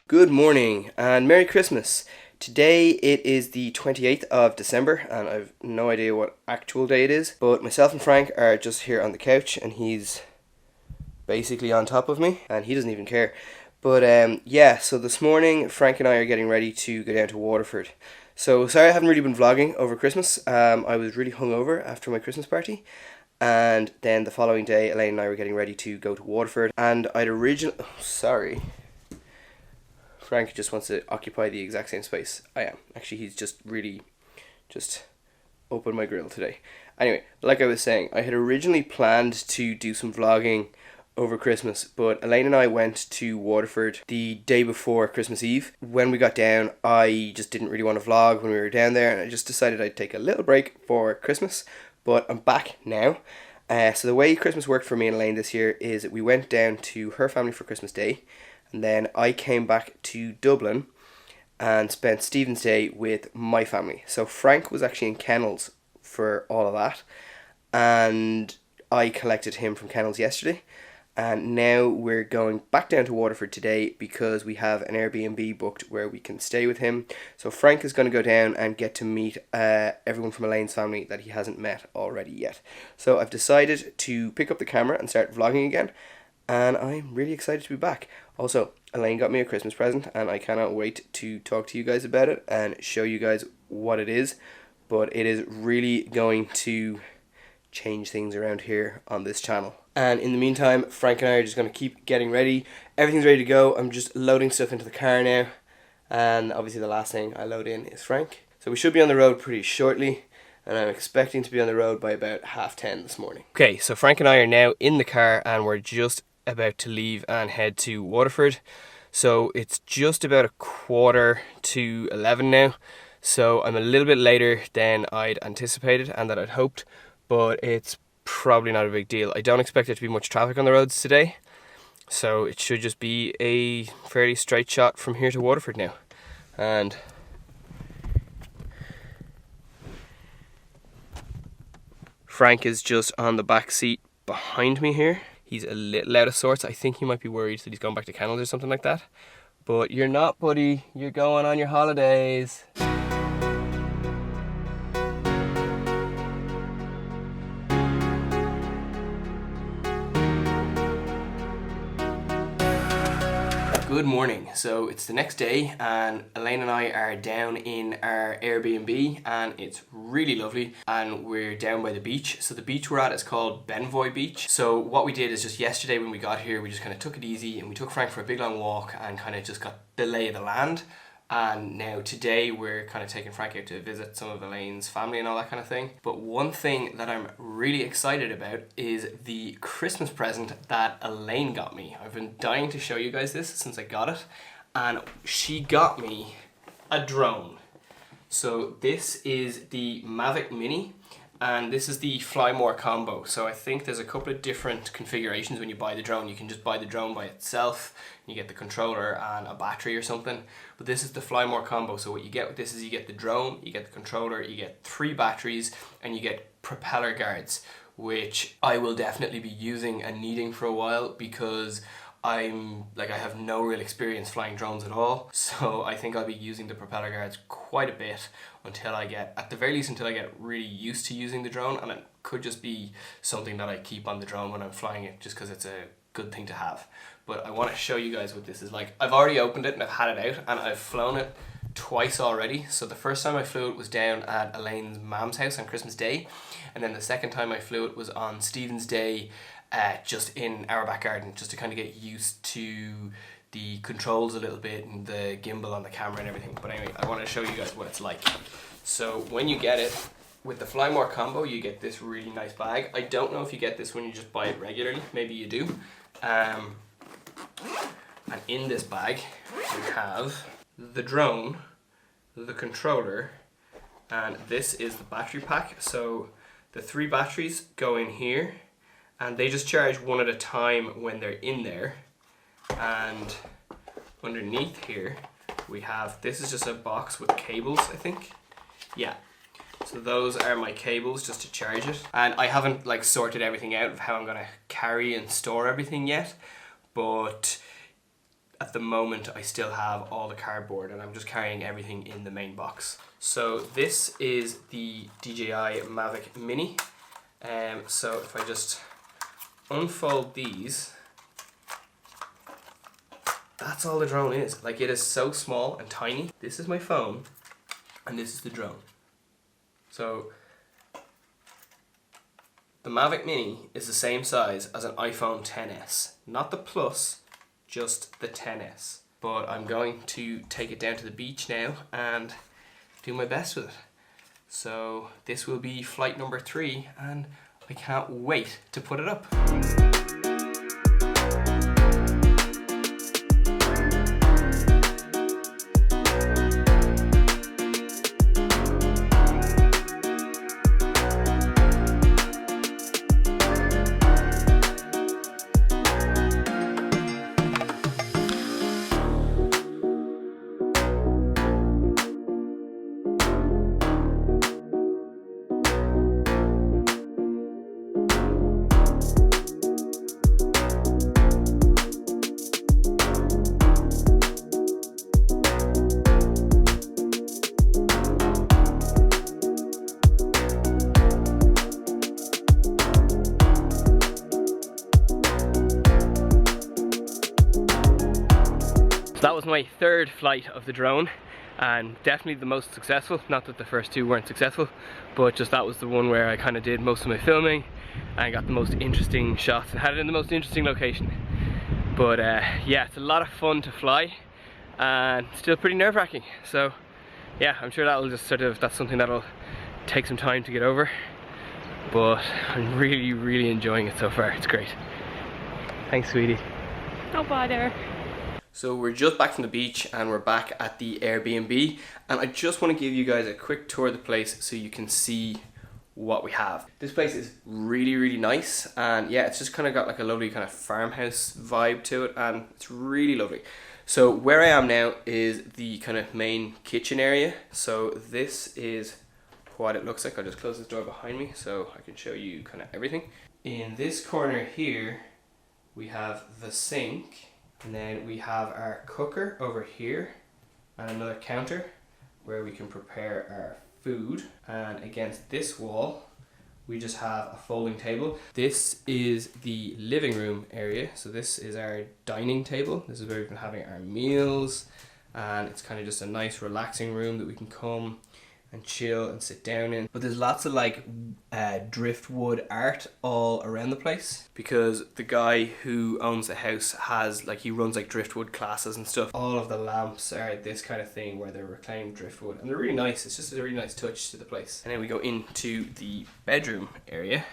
Good morning and Merry Christmas. Today it is the 28th of December and I've no idea what actual day it is, but myself and Frank are just here on the couch and he's basically on top of me and he doesn't even care. But yeah, so this morning Frank and I are getting ready to go down to Waterford. So sorry I haven't really been vlogging over Christmas. I was really hungover after my Christmas party. And then the following day Elaine and I were getting ready to go to Waterford and I'd originally... sorry. Frank just wants to occupy the exact same space I am. Actually, he's just opened my grill today. Anyway, like I was saying, I had originally planned to do some vlogging over Christmas, but Elaine and I went to Waterford the day before Christmas Eve. When we got down, I just didn't really want to vlog when we were down there, and I just decided I'd take a little break for Christmas, but I'm back now. So the way Christmas worked for me and Elaine this year is that we went down to her family for Christmas Day, and then I came back to Dublin and spent Stephen's Day with my family. So Frank was actually in kennels for all of that. And I collected him from kennels yesterday. And now we're going back down to Waterford today because we have an Airbnb booked where we can stay with him. So Frank is going to go down and get to meet everyone from Elaine's family that he hasn't met already yet. So I've decided to pick up the camera and start vlogging again. And I'm really excited to be back. Also, Elaine got me a Christmas present and I cannot wait to talk to you guys about it and show you guys what it is. But it is really going to change things around here on this channel. And in the meantime, Frank and I are just going to keep getting ready. Everything's ready to go. I'm just loading stuff into the car now. And obviously the last thing I load in is Frank. So we should be on the road pretty shortly. And I'm expecting to be on the road by about 10:30 this morning. Okay, so Frank and I are now in the car and we're just about to leave and head to Waterford. So it's just about 11:15 now. So I'm a little bit later than I'd anticipated and that I'd hoped, but it's probably not a big deal. I don't expect there to be much traffic on the roads today. So it should just be a fairly straight shot from here to Waterford now. And Frank is just on the back seat behind me here. He's a little out of sorts. I think he might be worried that he's going back to kennels or something like that. But you're not, buddy. You're going on your holidays. Good morning. So it's the next day and Elaine and I are down in our Airbnb and it's really lovely and we're down by the beach. So the beach we're at is called Benvoy Beach. So what we did is just yesterday when we got here, we just kind of took it easy and we took Frank for a big long walk and kind of just got the lay of the land. And now today we're kind of taking Frank out to visit some of Elaine's family and all that kind of thing. But one thing that I'm really excited about is the Christmas present that Elaine got me. I've been dying to show you guys this since I got it. And she got me a drone. So this is the Mavic Mini. And this is the Fly More combo. So I think there's a couple of different configurations when you buy the drone. You can just buy the drone by itself. You get the controller and a battery or something. But this is the Fly More combo. So what you get with this is you get the drone, you get the controller, you get 3 batteries, and you get propeller guards, which I will definitely be using and needing for a while because I have no real experience flying drones at all. So I think I'll be using the propeller guards quite a bit until I get, at the very least, until I get really used to using the drone. And it could just be something that I keep on the drone when I'm flying it just because it's a good thing to have. But I want to show you guys what this is like. I've already opened it and I've had it out and I've flown it twice already. So the first time I flew it was down at Elaine's mom's house on Christmas Day. And then the second time I flew it was on Stephen's Day, just in our back garden, just to kind of get used to the controls a little bit and the gimbal on the camera and everything. But anyway, I want to show you guys what it's like. So when you get it, with the Fly More combo, you get this really nice bag. I don't know if you get this when you just buy it regularly. Maybe you do. And in this bag, we have the drone, the controller, and this is the battery pack. So the 3 batteries go in here and they just charge one at a time when they're in there. And underneath here we have, this is just a box with cables, I think. Yeah. So those are my cables just to charge it. And I haven't like sorted everything out of how I'm gonna carry and store everything yet, but at the moment I still have all the cardboard and I'm just carrying everything in the main box. So this is the DJI Mavic Mini. So if I just unfold these, that's all the drone is. Like, it is so small and tiny. This is my phone and this is the drone. So the Mavic Mini is the same size as an iPhone XS. Not the Plus, just the XS. But I'm going to take it down to the beach now and do my best with it. So this will be flight number 3 and I can't wait to put it up. That was my 3rd flight of the drone and definitely the most successful. Not that the first 2 weren't successful, but just that was the one where I kind of did most of my filming and got the most interesting shots and had it in the most interesting location. But yeah, it's a lot of fun to fly and still pretty nerve-wracking. So yeah, I'm sure that'll just that's something that'll take some time to get over. But I'm really enjoying it so far. It's great. Thanks, sweetie. No bother. So we're just back from the beach and we're back at the Airbnb, and I just want to give you guys a quick tour of the place so you can see what we have. This place is really nice, and yeah, it's just kind of got like a lovely kind of farmhouse vibe to it and it's really lovely. So where I am now is the kind of main kitchen area. So this is what it looks like. I'll just close this door behind me so I can show you kind of everything. In this corner here we have the sink. And then we have our cooker over here and another counter where we can prepare our food. And against this wall we just have a folding table. This is the living room area. So this is our dining table. This is where we've been having our meals, and it's kind of just a nice relaxing room that we can come and chill and sit down in. But there's lots of like driftwood art all around the place because the guy who owns the house has he runs like driftwood classes and stuff. All of the lamps are this kind of thing where they're reclaimed driftwood and they're really nice. It's just a really nice touch to the place. And then we go into the bedroom area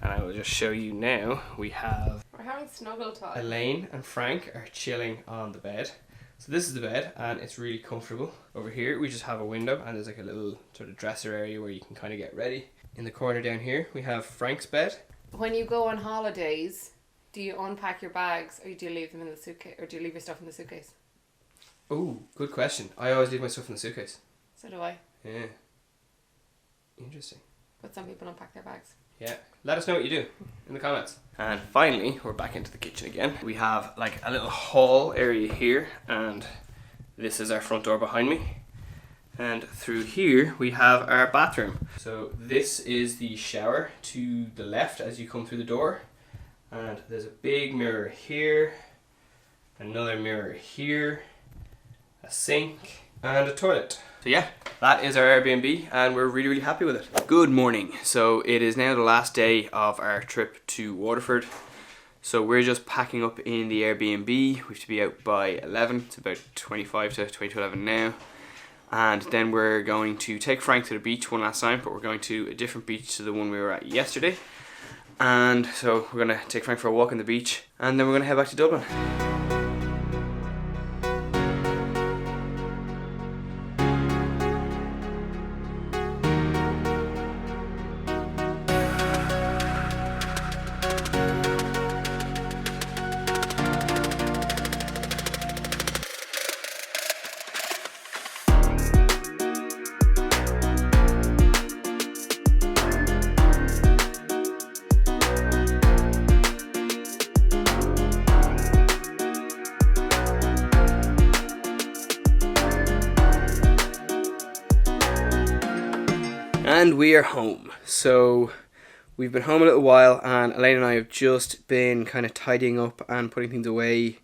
and I will just show you now. We're having snuggle time. Elaine and Frank are chilling on the bed. So this is the bed and it's really comfortable. Over here we just have a window and there's like a little sort of dresser area where you can kind of get ready. In the corner down here we have Frank's bed. When you go on holidays, do you unpack your bags or do you leave them in the suitcase, or do you leave your stuff in the suitcase? Oh, good question. I always leave my stuff in the suitcase. So do I. Yeah. Interesting. But some people unpack their bags. Yeah, let us know what you do in the comments. And finally, we're back into the kitchen again. We have like a little hall area here, and this is our front door behind me. And through here, we have our bathroom. So this is the shower to the left as you come through the door. And there's a big mirror here, another mirror here, a sink, and a toilet. So yeah, that is our Airbnb and we're really happy with it. Good morning. So it is now the last day of our trip to Waterford. So we're just packing up in the Airbnb. We have to be out by 11. It's about 25 to 11 now. And then we're going to take Frank to the beach one last time, but we're going to a different beach to the one we were at yesterday. And so we're going to take Frank for a walk on the beach and then we're going to head back to Dublin. And we are home. So we've been home a little while, and Elaine and I have just been kind of tidying up and putting things away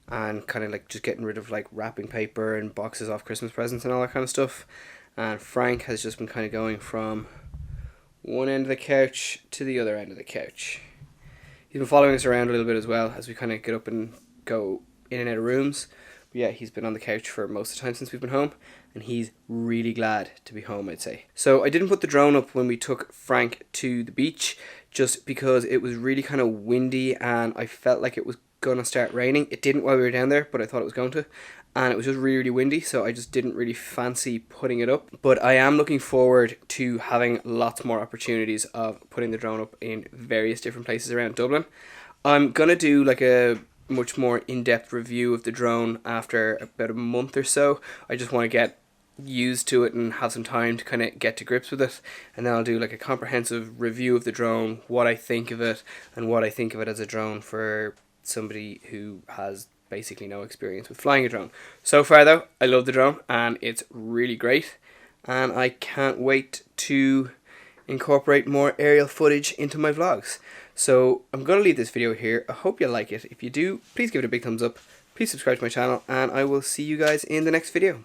and kind of like just getting rid of like wrapping paper and boxes off Christmas presents and all that kind of stuff. And Frank has just been kind of going from one end of the couch to the other end of the couch. He's been following us around a little bit as well as we kind of get up and go in and out of rooms. But yeah, he's been on the couch for most of the time since we've been home, and he's really glad to be home, I'd say. So I didn't put the drone up when we took Frank to the beach, just because it was really kind of windy and I felt like it was going to start raining. It didn't while we were down there, but I thought it was going to. And it was just really, really windy, so I just didn't really fancy putting it up. But I am looking forward to having lots more opportunities of putting the drone up in various different places around Dublin. I'm going to do like a much more in-depth review of the drone after about a month or so. I just want to get used to it and have some time to kind of get to grips with it, and then I'll do like a comprehensive review of the drone, what I think of it, and what I think of it as a drone for somebody who has basically no experience with flying a drone. So far though, I love the drone and it's really great, and I can't wait to incorporate more aerial footage into my vlogs. So I'm going to leave this video here. I hope you like it. If you do, please give it a big thumbs up. Please subscribe to my channel, and I will see you guys in the next video.